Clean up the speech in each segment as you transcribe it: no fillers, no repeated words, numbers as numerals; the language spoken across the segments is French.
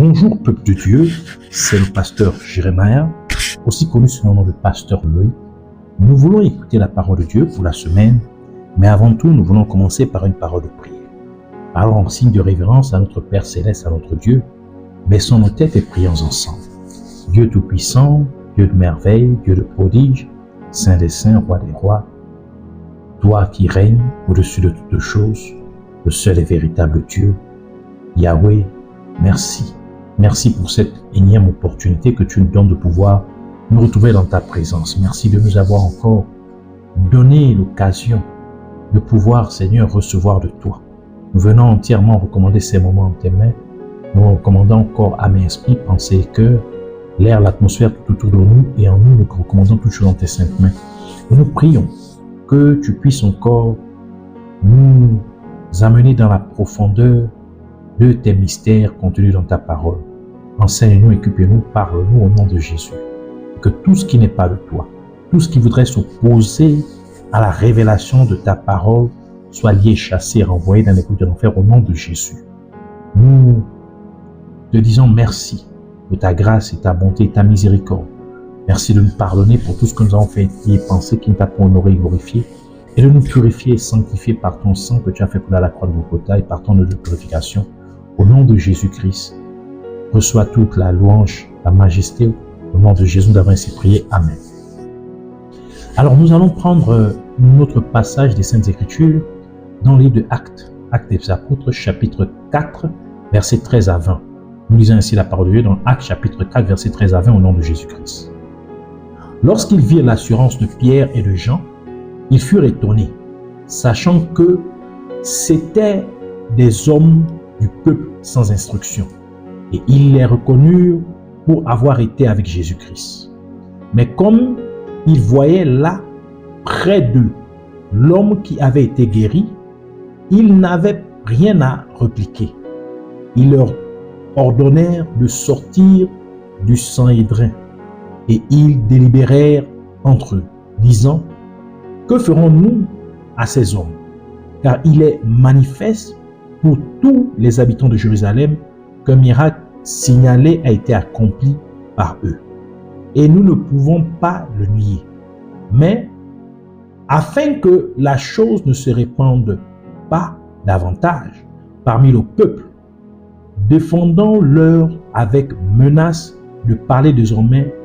Bonjour peuple de Dieu, c'est le pasteur Jérémia, aussi connu sous le nom de pasteur Loïc. Nous voulons écouter la parole de Dieu pour la semaine, mais avant tout, nous voulons commencer par une parole de prière. Parlons en signe de révérence à notre Père Céleste, à notre Dieu. Baissons nos têtes et prions ensemble. Dieu Tout-Puissant, Dieu de merveille, Dieu de prodige, Saint des saints, Roi des rois, toi qui règnes au-dessus de toutes choses, le seul et véritable Dieu, Yahweh, merci. Merci pour cette énième opportunité que tu nous donnes de pouvoir nous retrouver dans ta présence. Merci de nous avoir encore donné l'occasion de pouvoir, Seigneur, recevoir de toi. Nous venons entièrement recommander ces moments en tes mains. Nous recommandons encore âme et esprit, pensée et cœur, l'air, l'atmosphère tout autour de nous et en nous, nous recommandons toutes choses dans tes saintes mains. Et nous prions que tu puisses encore nous amener dans la profondeur de tes mystères contenus dans ta parole. Enseigne-nous, équipe-nous, parle-nous au nom de Jésus. Que tout ce qui n'est pas de toi, tout ce qui voudrait s'opposer à la révélation de ta parole soit lié, chassé, renvoyé dans les coups de l'enfer au nom de Jésus. Nous te disons merci de ta grâce et ta bonté et ta miséricorde. Merci de nous pardonner pour tout ce que nous avons fait et pensé qui ne t'a pas honoré et glorifié, et de nous purifier et sanctifier par ton sang que tu as fait couler à la croix de Golgotha et par ton œuvre de purification. Au nom de Jésus-Christ, reçois toute la louange, la majesté. Au nom de Jésus, nous avons ainsi prié. Amen. Alors, nous allons prendre notre passage des Saintes Écritures dans le livre de Actes des Apôtres, chapitre 4, versets 13 à 20. Nous lisons ainsi la parole de Dieu dans Actes, chapitre 4, versets 13 à 20, au nom de Jésus-Christ. Lorsqu'ils virent l'assurance de Pierre et de Jean, ils furent étonnés, sachant que c'étaient des hommes du peuple sans instruction, et ils les reconnurent pour avoir été avec Jésus-Christ. Mais comme ils voyaient là, près d'eux, l'homme qui avait été guéri, ils n'avaient rien à répliquer. Ils leur ordonnèrent de sortir du Sanhédrin, et ils délibérèrent entre eux, disant: que ferons-nous à ces hommes? Car il est manifeste pour tous les habitants de Jérusalem qu'un miracle signalé a été accompli par eux. Et nous ne pouvons pas le nier. Mais, afin que la chose ne se répande pas davantage parmi le peuple, défendons-leur avec menace de parler désormais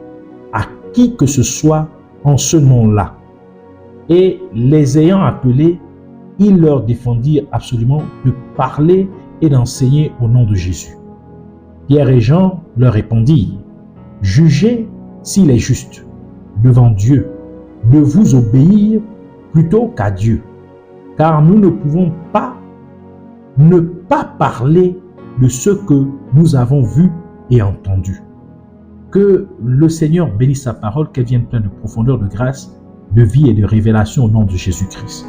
à qui que ce soit en ce nom-là. Et les ayant appelés, ils leur défendirent absolument de parler et d'enseigner au nom de Jésus. Pierre et Jean leur répondirent: jugez s'il est juste devant Dieu de vous obéir plutôt qu'à Dieu, car nous ne pouvons pas ne pas parler de ce que nous avons vu et entendu. Que le Seigneur bénisse sa parole, qu'elle vienne pleine de profondeur, de grâce, de vie et de révélation au nom de Jésus-Christ.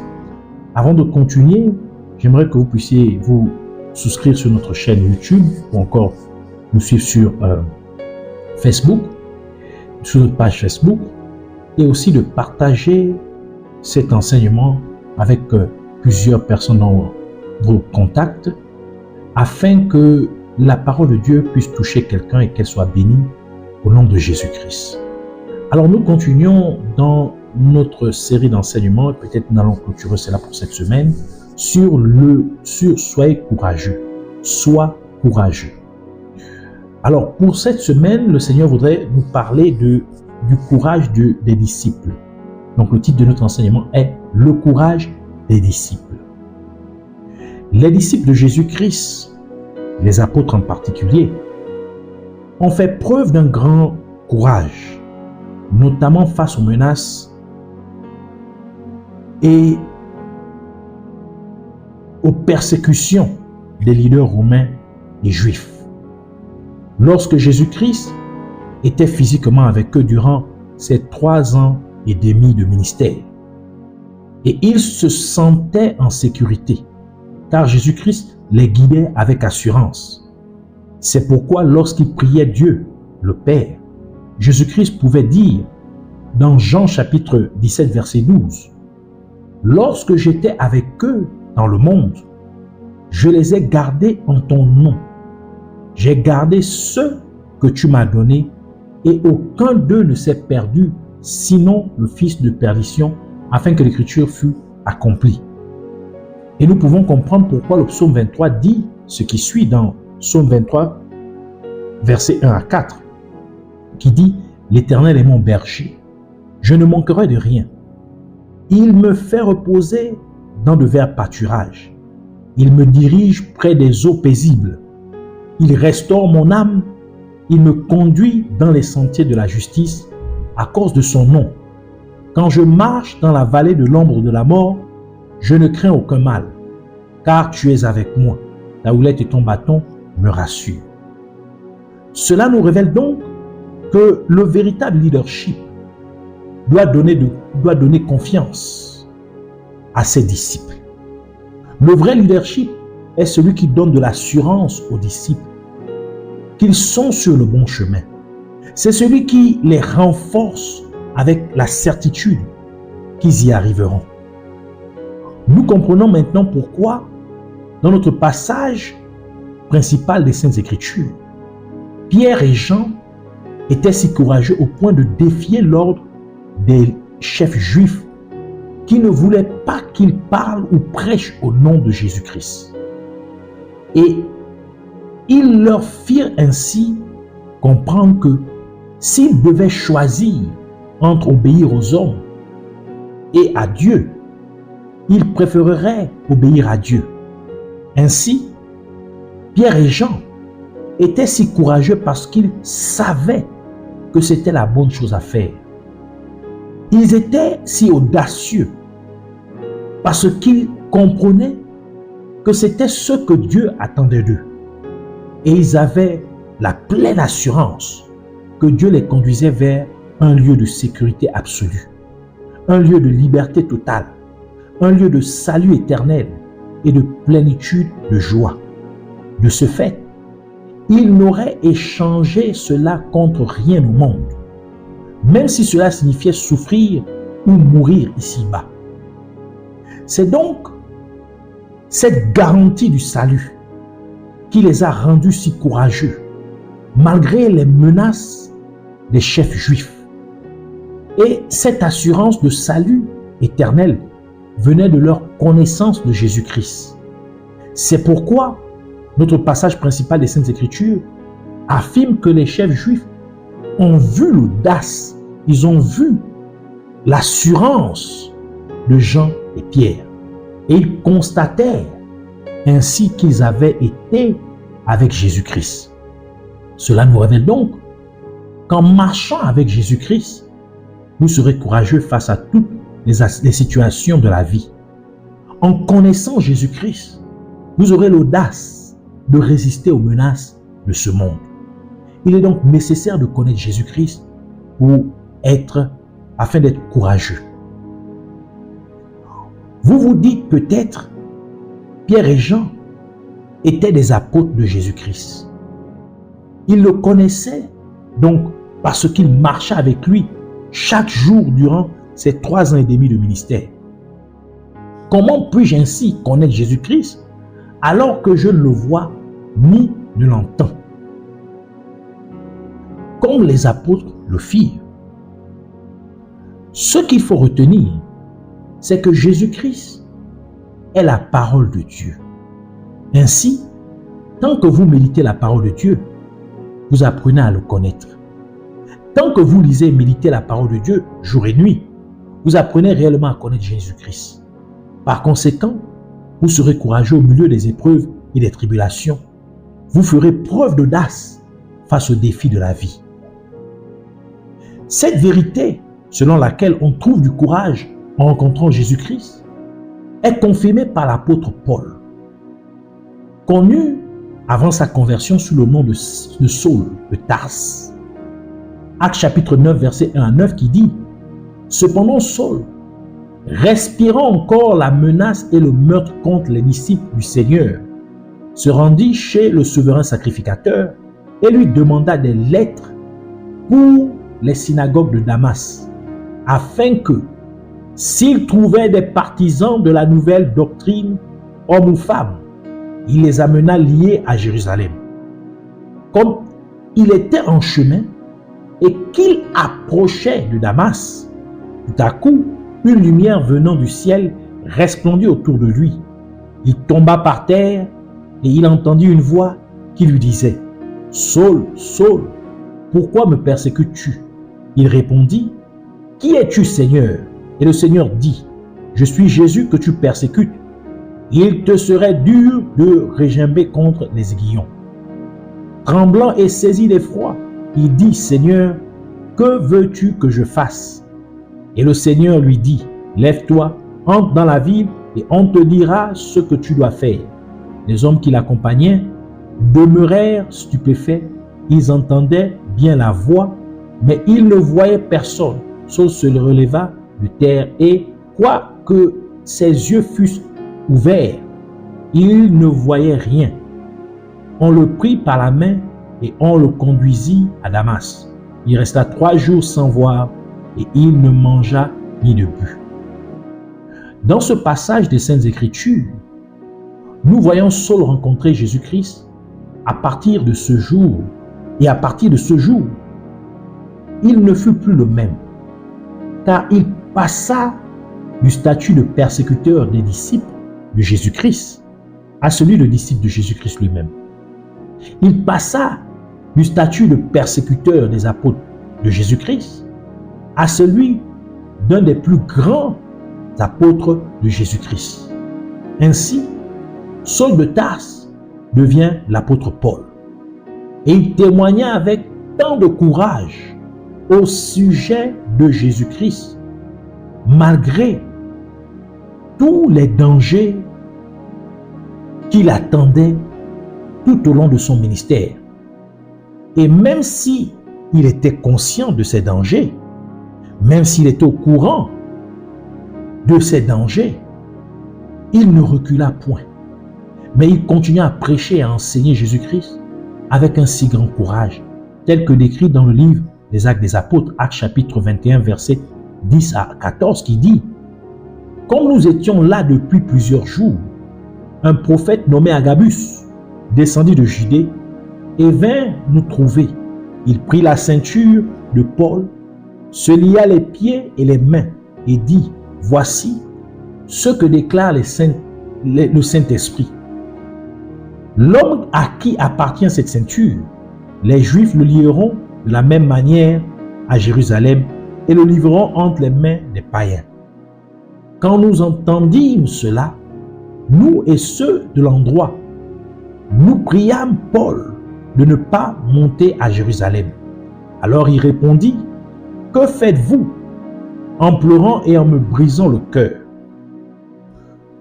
Avant de continuer, j'aimerais que vous puissiez vous souscrire sur notre chaîne YouTube ou encore nous suivre sur Facebook, sur notre page Facebook, et aussi de partager cet enseignement avec plusieurs personnes dans vos contacts afin que la parole de Dieu puisse toucher quelqu'un et qu'elle soit bénie au nom de Jésus-Christ. Alors nous continuons dans notre série d'enseignements, peut-être nous allons clôturer cela pour cette semaine, sur soyez courageux. Sois courageux. Alors pour cette semaine, le Seigneur voudrait nous parler du courage des disciples. Donc le titre de notre enseignement est le courage des disciples. Les disciples de Jésus-Christ, les apôtres en particulier, ont fait preuve d'un grand courage, notamment face aux menaces et aux persécutions des leaders romains et juifs. Lorsque Jésus-Christ était physiquement avec eux durant ces 3 ans et demi de ministère, et ils se sentaient en sécurité, car Jésus-Christ les guidait avec assurance. C'est pourquoi lorsqu'ils priaient Dieu, le Père, Jésus-Christ pouvait dire dans Jean chapitre 17 verset 12, « Lorsque j'étais avec eux dans le monde, je les ai gardés en ton nom. J'ai gardé ceux que tu m'as donnés et aucun d'eux ne s'est perdu, sinon le fils de perdition, afin que l'écriture fût accomplie. Et nous pouvons comprendre pourquoi le psaume 23 dit ce qui suit dans psaume 23, versets 1 à 4, qui dit « L'Éternel est mon berger, je ne manquerai de rien. Il me fait reposer dans de verts pâturages. Il me dirige près des eaux paisibles. Il restaure mon âme. Il me conduit dans les sentiers de la justice à cause de son nom. Quand je marche dans la vallée de l'ombre de la mort, je ne crains aucun mal, car tu es avec moi. Ta houlette et ton bâton me rassurent. » Cela nous révèle donc que le véritable leadership doit donner confiance à ses disciples. Le vrai leadership est celui qui donne de l'assurance aux disciples qu'ils sont sur le bon chemin. C'est celui qui les renforce avec la certitude qu'ils y arriveront. Nous comprenons maintenant pourquoi, dans notre passage principal des Saintes Écritures, Pierre et Jean étaient si courageux au point de défier l'ordre des chefs juifs qui ne voulaient pas qu'ils parlent ou prêchent au nom de Jésus-Christ. Et ils leur firent ainsi comprendre que s'ils devaient choisir entre obéir aux hommes et à Dieu, ils préféreraient obéir à Dieu. Ainsi, Pierre et Jean étaient si courageux parce qu'ils savaient que c'était la bonne chose à faire. Ils étaient si audacieux parce qu'ils comprenaient que c'était ce que Dieu attendait d'eux. Et ils avaient la pleine assurance que Dieu les conduisait vers un lieu de sécurité absolue, un lieu de liberté totale, un lieu de salut éternel et de plénitude de joie. De ce fait, ils n'auraient échangé cela contre rien au monde, même si cela signifiait souffrir ou mourir ici-bas. C'est donc cette garantie du salut qui les a rendus si courageux, malgré les menaces des chefs juifs. Et cette assurance de salut éternel venait de leur connaissance de Jésus-Christ. C'est pourquoi notre passage principal des Saintes Écritures affirme que les chefs juifs ont vu l'audace, ils ont vu l'assurance de Jean et Pierre. Et ils constatèrent ainsi qu'ils avaient été avec Jésus-Christ. Cela nous révèle donc qu'en marchant avec Jésus-Christ, vous serez courageux face à toutes les situations de la vie. En connaissant Jésus-Christ, vous aurez l'audace de résister aux menaces de ce monde. Il est donc nécessaire de connaître Jésus-Christ afin d'être courageux. Vous vous dites peut-être, Pierre et Jean étaient des apôtres de Jésus-Christ. Ils le connaissaient donc parce qu'ils marchaient avec lui chaque jour durant ces 3 ans et demi de ministère. Comment puis-je ainsi connaître Jésus-Christ alors que je ne le vois ni ne l'entends? Comme les apôtres le firent. Ce qu'il faut retenir, c'est que Jésus-Christ est la parole de Dieu. Ainsi, tant que vous méditez la parole de Dieu, vous apprenez à le connaître. Tant que vous lisez et méditez la parole de Dieu jour et nuit, vous apprenez réellement à connaître Jésus-Christ. Par conséquent, vous serez courageux au milieu des épreuves et des tribulations. Vous ferez preuve d'audace face aux défis de la vie. Cette vérité, selon laquelle on trouve du courage en rencontrant Jésus-Christ, est confirmée par l'apôtre Paul, connu avant sa conversion sous le nom de Saul de Tarse. Actes chapitre 9, verset 1 à 9 qui dit « Cependant Saul, respirant encore la menace et le meurtre contre les disciples du Seigneur, se rendit chez le souverain sacrificateur et lui demanda des lettres pour les synagogues de Damas, afin que, s'il trouvait des partisans de la nouvelle doctrine, hommes ou femmes, il les amena liés à Jérusalem. comme il était en chemin et qu'il approchait de Damas, tout à coup, une lumière venant du ciel resplendit autour de lui. Il tomba par terre et il entendit une voix qui lui disait « Saul, Saul, pourquoi me persécutes-tu » Il répondit « Qui es-tu, Seigneur » Et le Seigneur dit « Je suis Jésus que tu persécutes. Il te serait dur de régimber contre les aiguillons. » Tremblant et saisi d'effroi, il dit « Seigneur, que veux-tu que je fasse » Et le Seigneur lui dit « Lève-toi, entre dans la ville et on te dira ce que tu dois faire. » Les hommes qui l'accompagnaient demeurèrent stupéfaits. Ils entendaient bien la voix, mais ils ne voyaient personne. Saul se releva de terre et, quoique ses yeux fussent ouverts, il ne voyait rien. On le prit par la main et on le conduisit à Damas. Il resta 3 jours sans voir et il ne mangea ni ne but. Dans ce passage des Saintes Écritures, nous voyons Saul rencontrer Jésus-Christ. À partir de ce jour, et à partir de ce jour, il ne fut plus le même, car il passa du statut de persécuteur des disciples de Jésus-Christ à celui de disciple de Jésus-Christ lui-même. Il passa du statut de persécuteur des apôtres de Jésus-Christ à celui d'un des plus grands apôtres de Jésus-Christ. Ainsi, Saul de Tarse devient l'apôtre Paul. Et il témoigna avec tant de courage au sujet de Jésus-Christ, malgré tous les dangers qui l'attendaient tout au long de son ministère. Et même si il était conscient de ces dangers, même s'il était au courant de ces dangers, il ne recula point. Mais il continua à prêcher et à enseigner Jésus-Christ avec un si grand courage, tel que décrit dans le livre des Actes des Apôtres, Actes chapitre 21, versets 10 à 14, qui dit « Comme nous étions là depuis plusieurs jours, un prophète nommé Agabus descendit de Judée et vint nous trouver. Il prit la ceinture de Paul, se lia les pieds et les mains et dit « Voici ce que déclare le Saint-Esprit. L'homme à qui appartient cette ceinture, les Juifs le lieront de la même manière à Jérusalem et le livreront entre les mains des païens. » Quand nous entendîmes cela, nous et ceux de l'endroit, nous priâmes Paul de ne pas monter à Jérusalem. Alors il répondit, « Que faites-vous » en pleurant et en me brisant le cœur.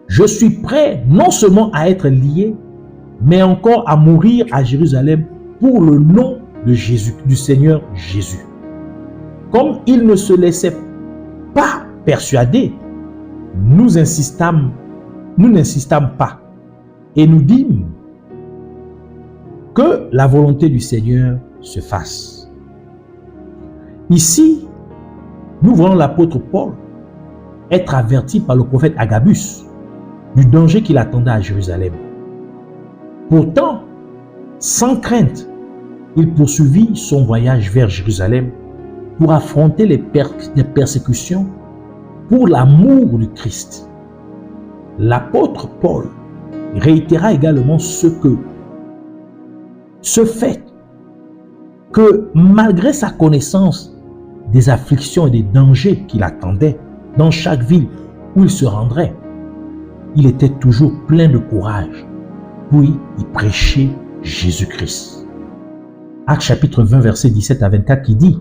Je suis prêt non seulement à être lié, mais encore à mourir à Jérusalem pour le nom de Jésus, du Seigneur Jésus. Comme il ne se laissait pas persuader, nous n'insistâmes pas et nous dîmes que la volonté du Seigneur se fasse. Ici, nous voyons l'apôtre Paul être averti par le prophète Agabus du danger qui l'attendait à Jérusalem. Pourtant, sans crainte, il poursuivit son voyage vers Jérusalem pour affronter les persécutions pour l'amour du Christ. L'apôtre Paul réitéra également ce fait que malgré sa connaissance des afflictions et des dangers qui l'attendaient dans chaque ville où il se rendrait, il était toujours plein de courage, puis il prêchait Jésus-Christ. Actes chapitre 20, verset 17 à 24 qui dit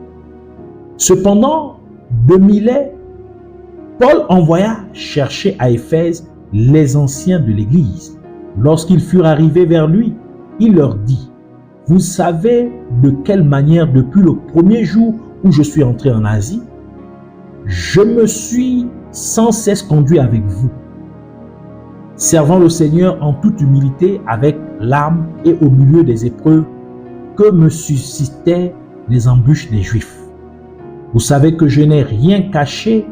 « Cependant, de Milet, Paul envoya chercher à Éphèse les anciens de l'Église. Lorsqu'ils furent arrivés vers lui, il leur dit « Vous savez de quelle manière, depuis le premier jour où je suis entré en Asie, je me suis sans cesse conduit avec vous, servant le Seigneur en toute humilité avec larmes et au milieu des épreuves que me suscitaient les embûches des Juifs. Vous savez que je n'ai rien caché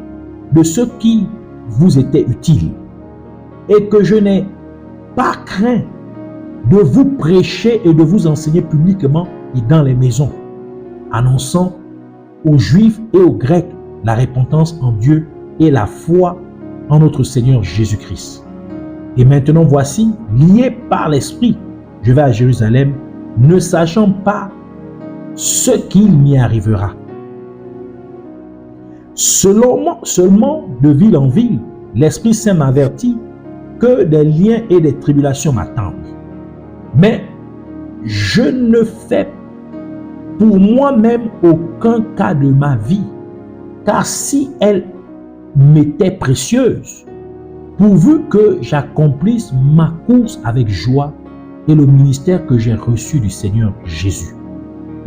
de ce qui vous était utile et que je n'ai pas craint de vous prêcher et de vous enseigner publiquement et dans les maisons, annonçant aux Juifs et aux Grecs la repentance en Dieu et la foi en notre Seigneur Jésus-Christ. Et maintenant, voici, lié par l'Esprit, je vais à Jérusalem, ne sachant pas ce qu'il m'y arrivera. Seulement de ville en ville, l'Esprit Saint m'avertit que des liens et des tribulations m'attendent. Mais je ne fais pour moi-même aucun cas de ma vie, car si elle m'était précieuse, pourvu que j'accomplisse ma course avec joie et le ministère que j'ai reçu du Seigneur Jésus,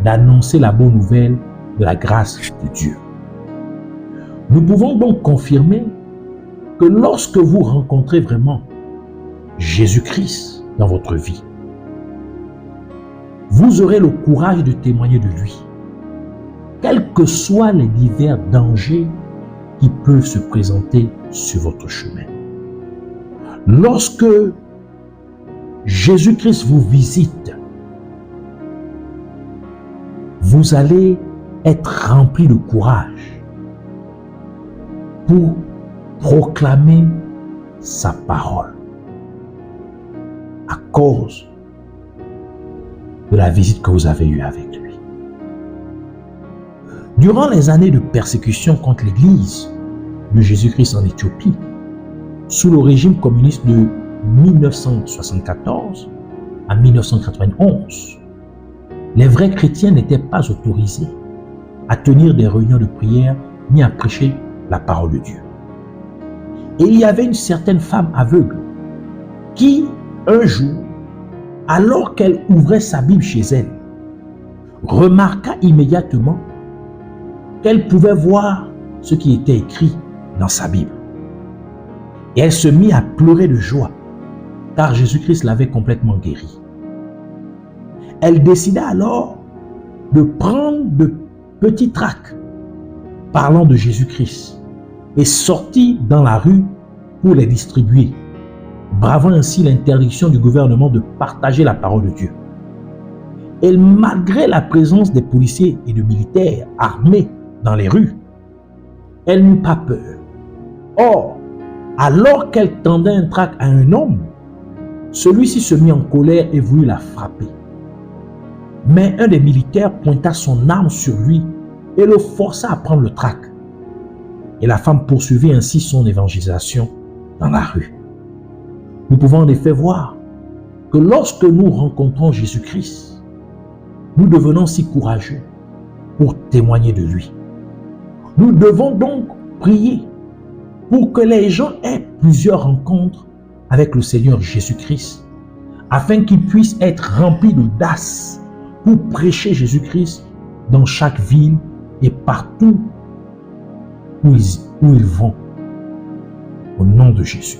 d'annoncer la bonne nouvelle de la grâce de Dieu. Nous pouvons donc confirmer que lorsque vous rencontrez vraiment Jésus-Christ dans votre vie, vous aurez le courage de témoigner de lui, quels que soient les divers dangers qui peuvent se présenter sur votre chemin. Lorsque Jésus-Christ vous visite, vous allez être rempli de courage pour proclamer sa parole à cause de la visite que vous avez eue avec lui. Durant les années de persécution contre l'Église de Jésus-Christ en Éthiopie, sous le régime communiste de 1974 à 1991, les vrais chrétiens n'étaient pas autorisés à tenir des réunions de prière ni à prêcher la parole de Dieu. Et il y avait une certaine femme aveugle qui, un jour, alors qu'elle ouvrait sa Bible chez elle, remarqua immédiatement qu'elle pouvait voir ce qui était écrit dans sa Bible. Et elle se mit à pleurer de joie, car Jésus-Christ l'avait complètement guérie. Elle décida alors de prendre de petits tracts parlant de Jésus-Christ et sortit dans la rue pour les distribuer, bravant ainsi l'interdiction du gouvernement de partager la parole de Dieu. Et malgré la présence des policiers et de militaires armés dans les rues, elle n'eut pas peur. Or, alors qu'elle tendait un tract à un homme, celui-ci se mit en colère et voulut la frapper. Mais un des militaires pointa son arme sur lui et le força à prendre le tract. Et la femme poursuivit ainsi son évangélisation dans la rue. Nous pouvons en effet voir que lorsque nous rencontrons Jésus-Christ, nous devenons si courageux pour témoigner de lui. Nous devons donc prier pour que les gens aient plusieurs rencontres avec le Seigneur Jésus-Christ, afin qu'ils puissent être remplis d'audace pour prêcher Jésus-Christ dans chaque ville et partout où ils vont, au nom de Jésus.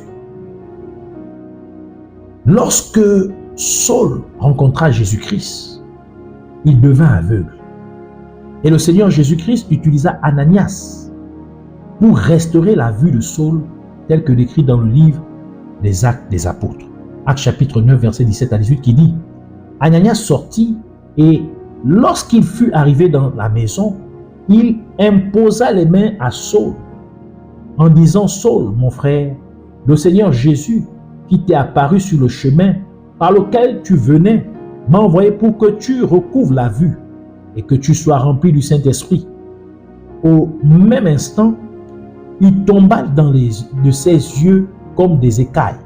Lorsque Saul rencontra Jésus-Christ, il devint aveugle. Et le Seigneur Jésus-Christ utilisa Ananias pour restaurer la vue de Saul, tel que décrit dans le livre des Actes des Apôtres. Actes chapitre 9, versets 17 à 18, qui dit: Ananias sortit et lorsqu'il fut arrivé dans la maison, il imposa les mains à Saul en disant: Saul, mon frère, le Seigneur Jésus qui t'est apparu sur le chemin par lequel tu venais m'a envoyé pour que tu recouvres la vue et que tu sois rempli du Saint-Esprit. Au même instant, il tomba de ses yeux comme des écailles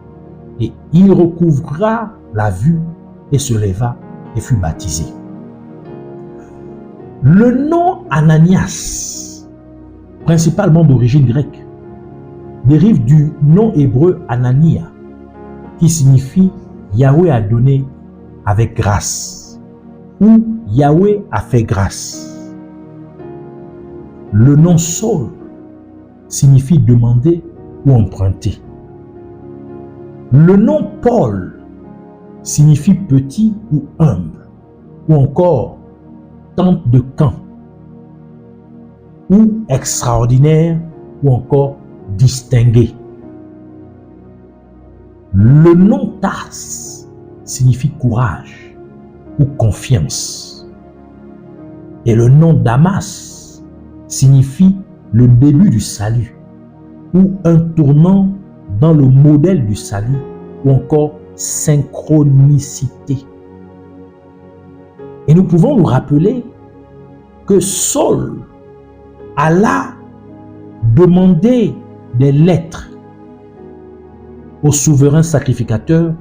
et il recouvra la vue et se leva et fut baptisé. Le nom Ananias, principalement d'origine grecque, dérive du nom hébreu Anania, qui signifie Yahweh a donné avec grâce ou Yahweh a fait grâce. Le nom Saul signifie demander ou emprunter. Le nom Paul signifie petit ou humble, ou encore tente de camp, ou extraordinaire, ou encore distingué. Le nom Tars signifie courage ou confiance. Et le nom Damas signifie le début du salut ou un tournant dans le modèle du salut ou encore synchronicité. Et nous pouvons nous rappeler que Saul alla demander des lettres au souverain sacrificateur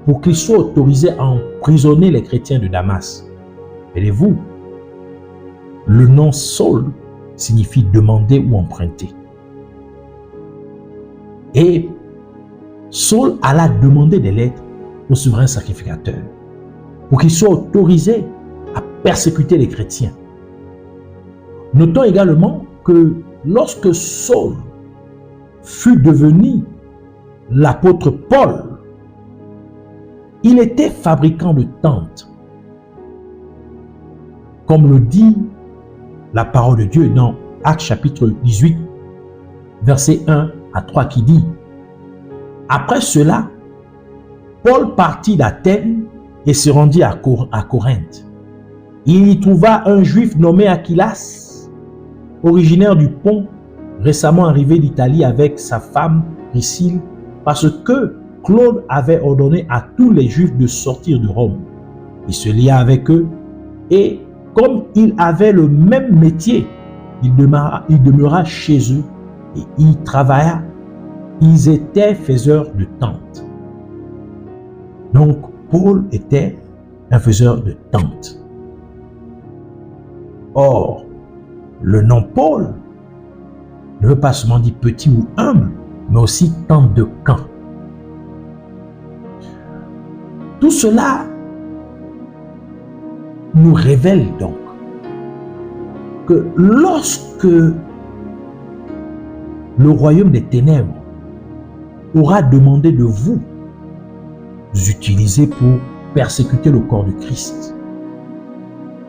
pour qu'il soit autorisé à emprisonner les chrétiens de Damas. Voyez-vous, le nom Saul signifie demander ou emprunter. Et Saul alla demander des lettres au souverain sacrificateur pour qu'il soit autorisé à persécuter les chrétiens. Notons également que lorsque Saul fut devenu l'apôtre Paul, il était fabricant de tentes. Comme le dit la parole de Dieu dans Actes chapitre 18, versets 1 à 3 qui dit: après cela, Paul partit d'Athènes et se rendit à Corinthe. Il y trouva un juif nommé Aquilas, originaire du Pont, récemment arrivé d'Italie avec sa femme Priscille, parce que Claude avait ordonné à tous les juifs de sortir de Rome. Il se lia avec eux et comme il avait le même métier, il demeura chez eux et il travailla. Ils étaient faiseurs de tentes. Donc, Paul était un faiseur de tentes. Or, le nom Paul ne veut pas seulement dire petit ou humble, mais aussi tente de camp. Tout cela nous révèle donc que lorsque le royaume des ténèbres aura demandé de vous utiliser pour persécuter le corps du Christ,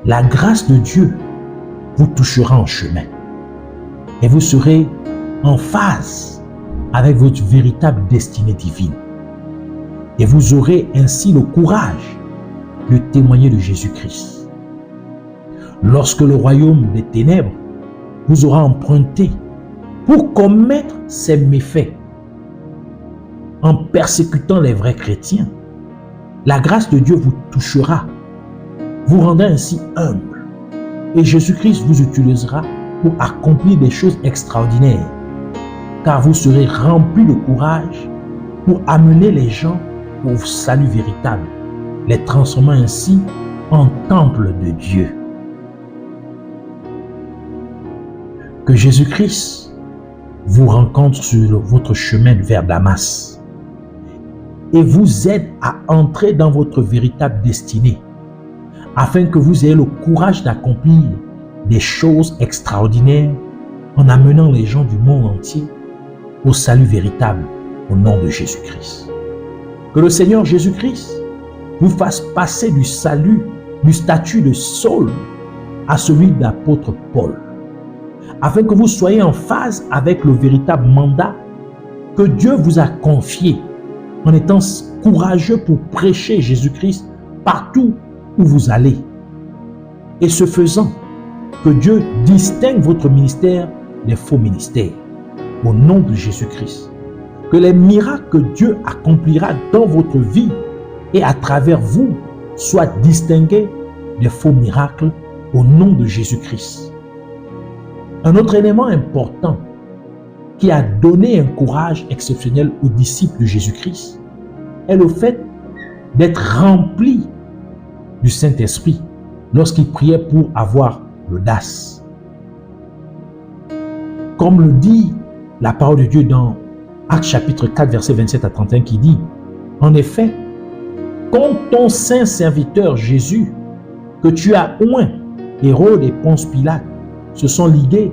la grâce de Dieu vous touchera en chemin et vous serez en phase avec votre véritable destinée divine. Et vous aurez ainsi le courage de témoigner de Jésus-Christ. Lorsque le royaume des ténèbres vous aura emprunté pour commettre ces méfaits, en persécutant les vrais chrétiens, la grâce de Dieu vous touchera, vous rendra ainsi humble, et Jésus-Christ vous utilisera pour accomplir des choses extraordinaires, car vous serez rempli de courage pour amener les gens au salut véritable, les transformant ainsi en temple de Dieu. Que Jésus-Christ vous rencontre sur votre chemin vers Damas et vous aide à entrer dans votre véritable destinée, afin que vous ayez le courage d'accomplir des choses extraordinaires en amenant les gens du monde entier au salut véritable au nom de Jésus-Christ. Que le Seigneur Jésus-Christ vous fasse passer du salut, du statut de Saul à celui d'apôtre Paul, afin que vous soyez en phase avec le véritable mandat que Dieu vous a confié, en étant courageux pour prêcher Jésus-Christ partout où vous allez. Et ce faisant, que Dieu distingue votre ministère des faux ministères, au nom de Jésus-Christ. Que les miracles que Dieu accomplira dans votre vie et à travers vous soient distingués des faux miracles, au nom de Jésus-Christ. Un autre élément important qui a donné un courage exceptionnel aux disciples de Jésus-Christ est le fait d'être remplis du Saint-Esprit lorsqu'ils priaient pour avoir l'audace. Comme le dit la parole de Dieu dans Actes chapitre 4, verset 27 à 31 qui dit: en effet, quand ton saint serviteur Jésus, que tu as oint, Hérode et Ponce Pilate, se sont ligués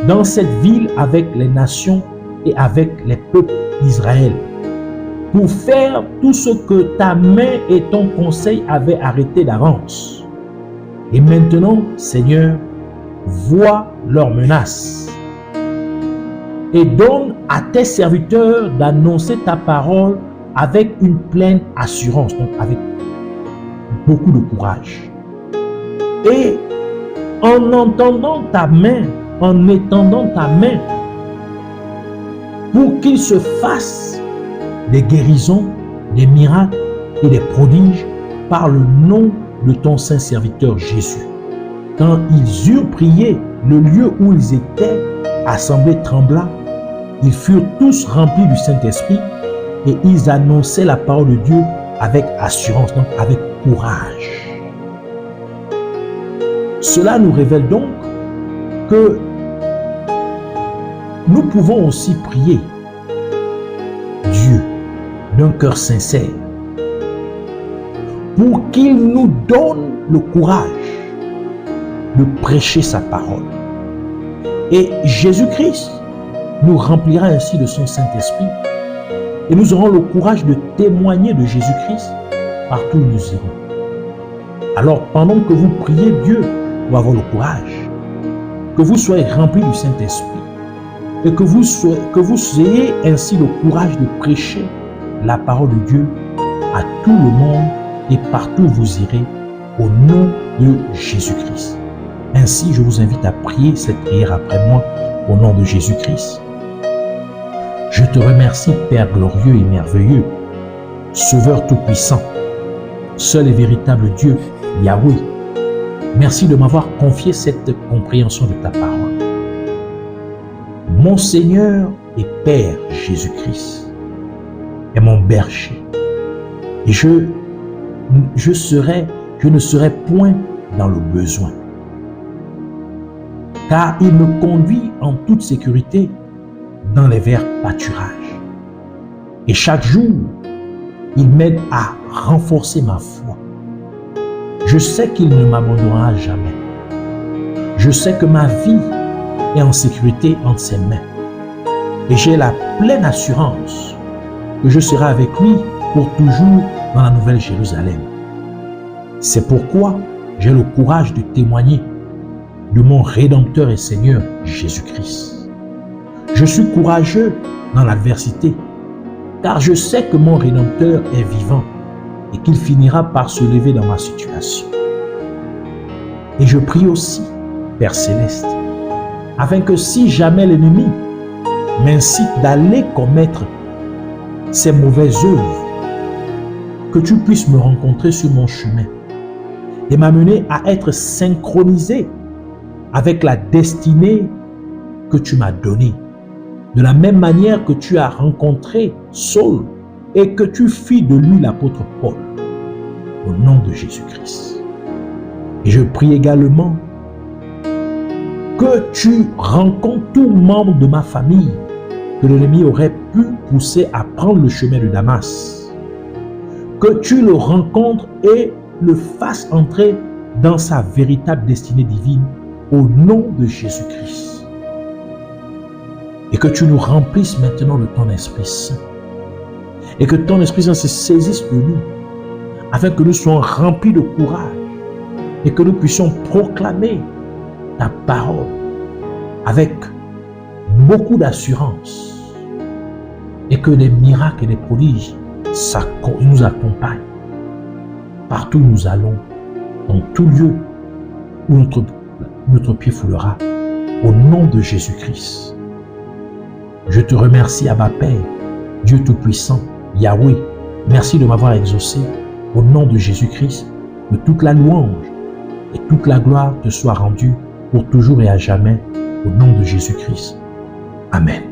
dans cette ville avec les nations et avec les peuples d'Israël, pour faire tout ce que ta main et ton conseil avaient arrêté d'avance. Et maintenant, Seigneur, vois leurs menaces et donne à tes serviteurs d'annoncer ta parole avec une pleine assurance, donc avec beaucoup de courage. Et en entendant ta main, en étendant ta main, pour qu'il se fasse des guérisons, des miracles et des prodiges par le nom de ton saint serviteur Jésus. Quand ils eurent prié, le lieu où ils étaient assemblés trembla. Ils furent tous remplis du Saint-Esprit et ils annonçaient la parole de Dieu avec assurance, donc avec courage. Cela nous révèle donc que nous pouvons aussi prier Dieu d'un cœur sincère pour qu'il nous donne le courage de prêcher sa parole. Et Jésus-Christ nous remplira ainsi de son Saint-Esprit et nous aurons le courage de témoigner de Jésus-Christ partout où nous irons. Alors pendant que vous priez Dieu pour avoir le courage, que vous soyez remplis du Saint-Esprit et que vous ayez ainsi le courage de prêcher la parole de Dieu à tout le monde et partout où vous irez au nom de Jésus-Christ. Ainsi, je vous invite à prier cette prière après moi au nom de Jésus-Christ. Je te remercie, Père glorieux et merveilleux, Sauveur tout-puissant, seul et véritable Dieu, Yahweh. Merci de m'avoir confié cette compréhension de ta parole. Mon Seigneur et Père Jésus-Christ est mon berger. Et je ne serai point dans le besoin. Car il me conduit en toute sécurité dans les verts pâturages. Et chaque jour, il m'aide à renforcer ma foi. Je sais qu'il ne m'abandonnera jamais. Je sais que ma vie est en sécurité entre ses mains. Et j'ai la pleine assurance que je serai avec lui pour toujours dans la Nouvelle Jérusalem. C'est pourquoi j'ai le courage de témoigner de mon Rédempteur et Seigneur Jésus-Christ. Je suis courageux dans l'adversité, car je sais que mon Rédempteur est vivant et qu'il finira par se lever dans ma situation. Et je prie aussi, Père Céleste, afin que si jamais l'ennemi m'incite d'aller commettre ces mauvaises œuvres, que tu puisses me rencontrer sur mon chemin et m'amener à être synchronisé avec la destinée que tu m'as donnée. De la même manière que tu as rencontré Saul et que tu fis de lui l'apôtre Paul, au nom de Jésus-Christ. Et je prie également que tu rencontres tout membre de ma famille que l'ennemi aurait pu pousser à prendre le chemin de Damas. Que tu le rencontres et le fasses entrer dans sa véritable destinée divine au nom de Jésus-Christ. Et que tu nous remplisses maintenant de ton Esprit Saint. Et que ton Esprit Saint se saisisse de nous afin que nous soyons remplis de courage et que nous puissions proclamer ta parole avec beaucoup d'assurance et que des miracles et des prodiges nous accompagnent partout où nous allons, dans tout lieu où notre pied foulera, au nom de Jésus-Christ. Je te remercie, Abba Père, Dieu Tout-Puissant, Yahweh. Merci de m'avoir exaucé. Au nom de Jésus-Christ, que toute la louange et toute la gloire te soient rendues pour toujours et à jamais, au nom de Jésus-Christ. Amen.